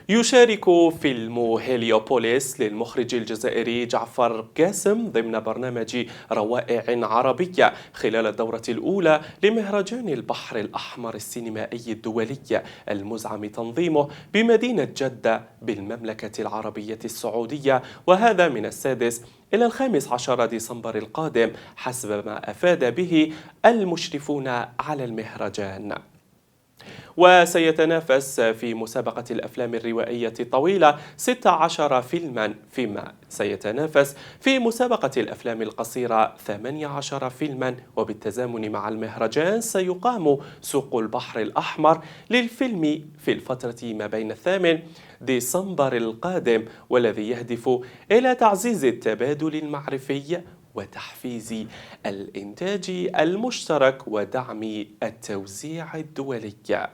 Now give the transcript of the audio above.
يشارك فيلم هيليوبوليس للمخرج الجزائري جعفر قاسم ضمن برنامج روائع عربية خلال الدورة الأولى لمهرجان البحر الأحمر السينمائي الدولي المزعم تنظيمه بمدينة جدة بالمملكة العربية السعودية، وهذا من 6 إلى 15 ديسمبر القادم حسب ما أفاد به المشرفون على المهرجان. وسيتنافس في مسابقة الأفلام الروائية الطويلة 16 فيلما، فيما سيتنافس في مسابقة الأفلام القصيرة 18 فيلما. وبالتزامن مع المهرجان سيقام سوق البحر الأحمر للفيلم في الفترة ما بين 8 ديسمبر القادم، والذي يهدف إلى تعزيز التبادل المعرفي وتحفيز الإنتاج المشترك ودعم التوزيع الدولي.